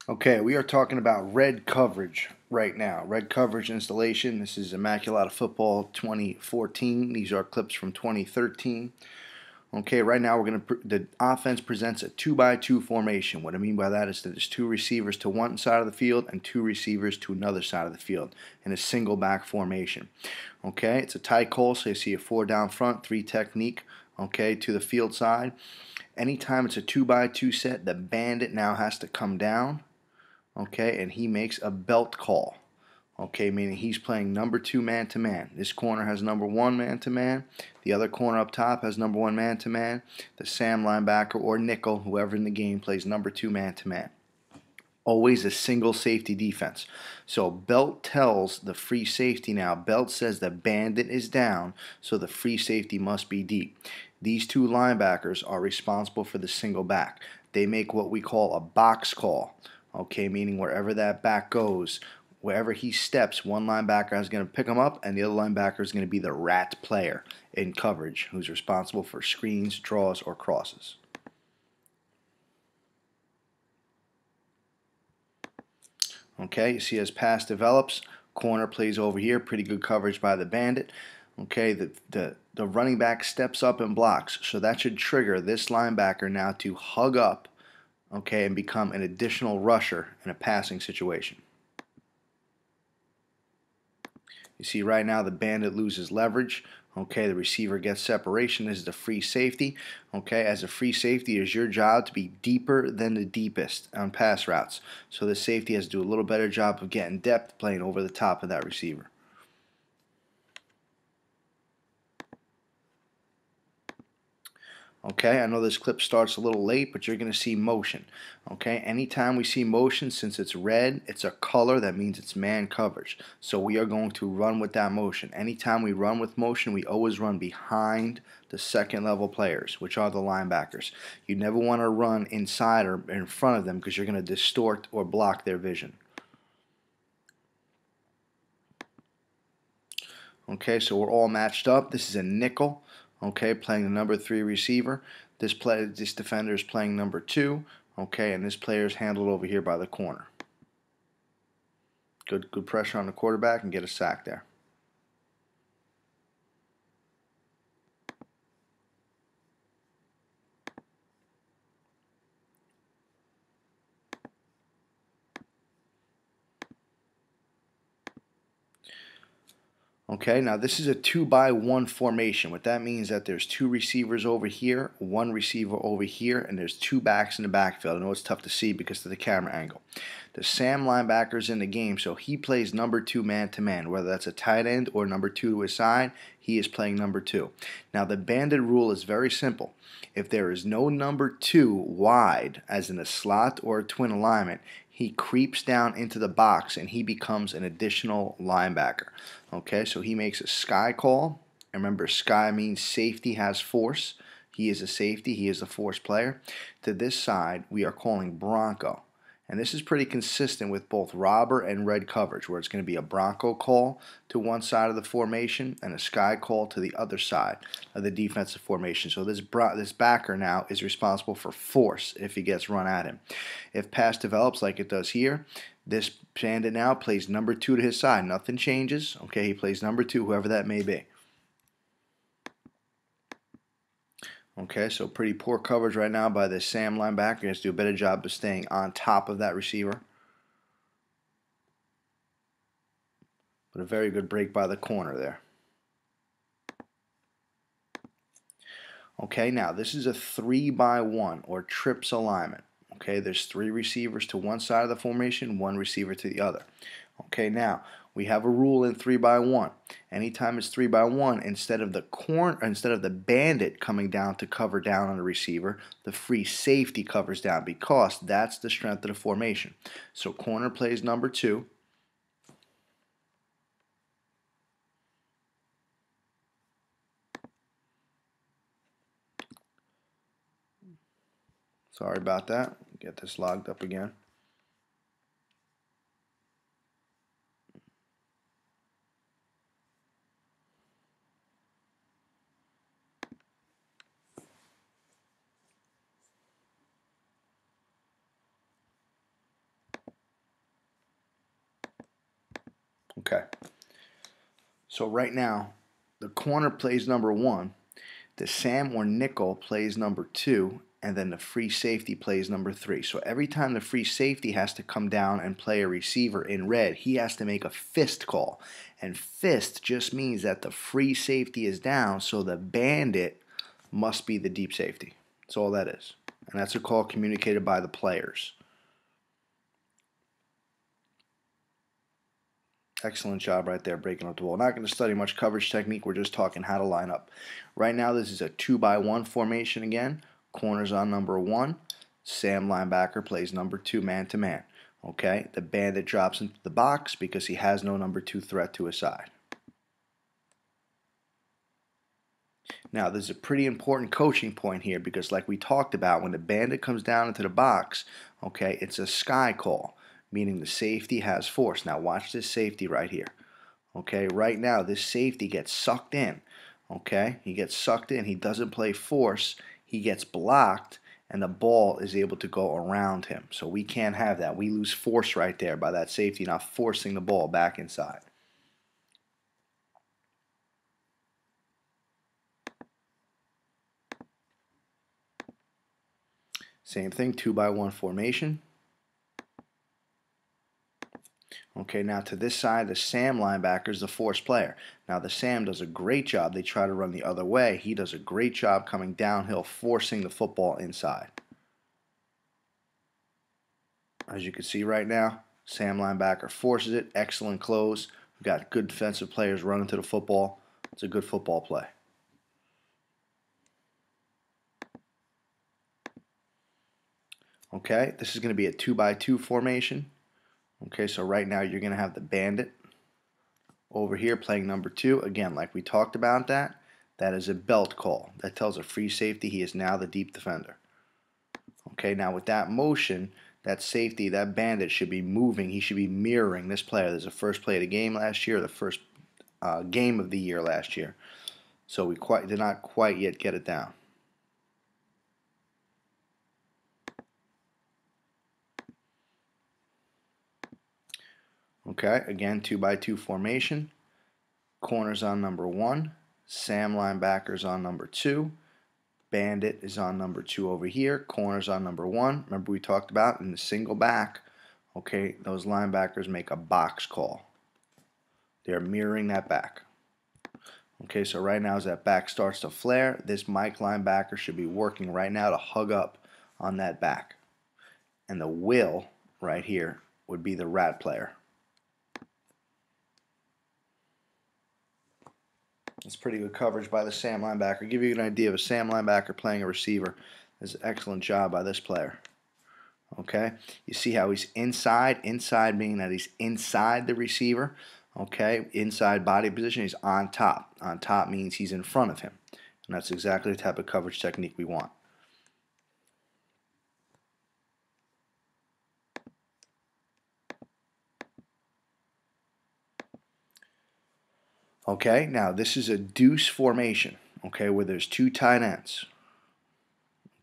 Okay, we are talking about red coverage right now. Red coverage installation. This is Immaculata Football 2014. These are clips from 2013. Okay, right now the offense presents a 2-by-2 formation. What I mean by that is that there's two receivers to one side of the field and two receivers to another side of the field in a single back formation. Okay, it's a tight call, so you see a 4 down front, 3 technique, okay, to the field side. Anytime it's a 2-by-2 set, the bandit now has to come down, okay, and he makes a belt call, okay, meaning he's playing number 2 man to man. This corner has number 1 man to man. The other corner up top has number 1 man to man. The Sam linebacker or nickel, whoever in the game, plays number 2 man to man. Always a single safety defense. So belt tells the free safety now. Belt says the bandit is down, so the free safety must be deep. These two linebackers are responsible for the single back. They make what we call a box call, okay, meaning wherever that back goes, wherever he steps, one linebacker is going to pick him up, and the other linebacker is going to be the rat player in coverage who's responsible for screens, draws, or crosses. Okay, you see as pass develops, corner plays over here, pretty good coverage by the bandit. Okay, the running back steps up and blocks, so that should trigger this linebacker now to hug up, okay, and become an additional rusher in a passing situation. You see right now the bandit loses leverage. Okay, the receiver gets separation. This is the free safety. Okay, as a free safety, it is your job to be deeper than the deepest on pass routes. So the safety has to do a little better job of getting depth, playing over the top of that receiver. Okay, I know this clip starts a little late, but you're going to see motion. Okay, anytime we see motion, since it's red, it's a color, that means it's man coverage. So we are going to run with that motion. Anytime we run with motion, we always run behind the second level players, which are the linebackers. You never want to run inside or in front of them because you're going to distort or block their vision. Okay, so we're all matched up. This is a nickel, okay, playing the number 3 receiver. This defender is playing number 2, okay, and this player is handled over here by the corner. Good pressure on the quarterback and get a sack there. Okay, now this is a 2-by-1 formation. What that means is that there's two receivers over here, one receiver over here, and there's two backs in the backfield. I know it's tough to see because of the camera angle. The Sam linebacker's in the game, so he plays number 2 man-to-man. Whether that's a tight end or number 2 to his side, he is playing number 2. Now the bandit rule is very simple. If there is no number 2 wide, as in a slot or a twin alignment, he creeps down into the box and he becomes an additional linebacker. Okay, so he makes a sky call. And remember, sky means safety has force. He is a safety. He is a force player. To this side, we are calling Bronco. And this is pretty consistent with both robber and red coverage, where it's going to be a Bronco call to one side of the formation and a sky call to the other side of the defensive formation. So this backer now is responsible for force if he gets run at him. If pass develops like it does here, this bandit now plays number 2 to his side. Nothing changes. Okay, he plays number 2, whoever that may be. Okay, so pretty poor coverage right now by the Sam linebacker. He has to do a better job of staying on top of that receiver. But a very good break by the corner there. Okay, now this is a 3-by-1 or trips alignment. Okay, there's 3 receivers to one side of the formation, 1 receiver to the other. Okay, now we have a rule in 3-by-1. Anytime it's 3-by-1, instead of the bandit coming down to cover down on the receiver, the free safety covers down because that's the strength of the formation. So corner plays number 2. Sorry about that. Get this logged up again. Okay. So right now, the corner plays number 1, the Sam or nickel plays number 2, and then the free safety plays number 3. So every time the free safety has to come down and play a receiver in red, he has to make a fist call. And fist just means that the free safety is down, so the bandit must be the deep safety. That's all that is. And that's a call communicated by the players. Excellent job right there breaking up the ball. Not going to study much coverage technique. We're just talking how to line up. Right now this is a 2-by-1 formation again. Corners on number 1. Sam linebacker plays number 2 man-to-man. Okay, the bandit drops into the box because he has no number 2 threat to his side. Now there's a pretty important coaching point here because like we talked about, when the bandit comes down into the box, okay, it's a sky call, meaning the safety has force. Now watch this safety right here. Okay, right now this safety gets sucked in. Okay, he gets sucked in. He doesn't play force. He gets blocked, and the ball is able to go around him. So we can't have that. We lose force right there by that safety not forcing the ball back inside. Same thing, 2-by-1 formation. Okay, now to this side, the Sam linebacker is the force player. Now the Sam does a great job. They try to run the other way. He does a great job coming downhill, forcing the football inside. As you can see right now, Sam linebacker forces it. Excellent close. We've got good defensive players running to the football. It's a good football play. Okay, this is going to be a 2-by-2 formation. Okay, so right now you're going to have the bandit over here playing number 2. Again, like we talked about that is a belt call. That tells a free safety he is now the deep defender. Okay, now with that motion, that safety, that bandit should be moving. He should be mirroring this player. There's a first play of the game last year, the first game of the year last year. So we did not quite yet get it down. Okay, again, 2-by-2 formation. Corners on number 1. Sam linebackers on number 2. Bandit is on number 2 over here. Corners on number 1. Remember we talked about in the single back, okay, those linebackers make a box call. They're mirroring that back. Okay, so right now as that back starts to flare, this Mike linebacker should be working right now to hug up on that back. And the will right here would be the rat player. It's pretty good coverage by the Sam linebacker. Give you an idea of a Sam linebacker playing a receiver. That's an excellent job by this player. Okay, you see how he's inside meaning that he's inside the receiver. Okay, inside body position, he's on top. On top means he's in front of him. And that's exactly the type of coverage technique we want. Okay, now this is a deuce formation, okay, where there's 2 tight ends.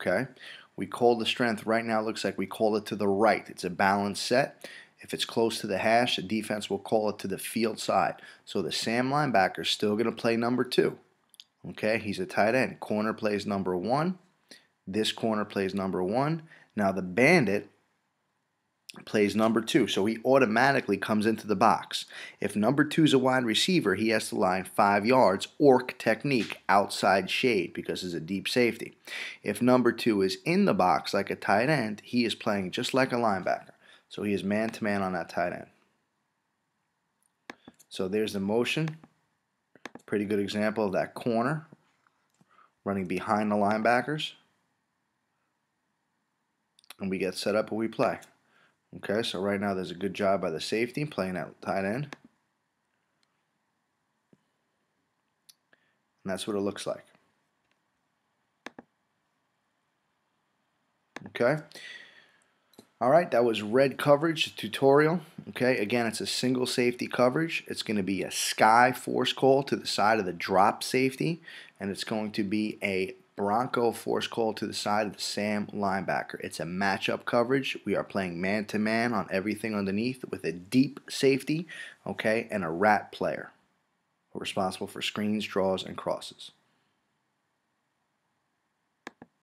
Okay, we call the strength right now, looks like we call it to the right. It's a balanced set. If it's close to the hash, the defense will call it to the field side. So the Sam linebacker is still going to play number 2. Okay, he's a tight end. Corner plays number 1. This corner plays number 1. Now the bandit plays number 2, so he automatically comes into the box. If number 2 is a wide receiver, he has to line 5 yards, orc technique, outside shade, because it's a deep safety. If number 2 is in the box like a tight end, he is playing just like a linebacker. So he is man-to-man on that tight end. So there's the motion. Pretty good example of that corner running behind the linebackers. And we get set up and we play. Okay, so right now there's a good job by the safety playing that tight end. And that's what it looks like. Okay. All right, that was red coverage tutorial. Okay, again, it's a single safety coverage. It's going to be a sky force call to the side of the drop safety, and it's going to be a Bronco force call to the side of the Sam linebacker. It's a matchup coverage. We are playing man-to-man on everything underneath with a deep safety, okay, and a rat player. We're responsible for screens, draws, and crosses.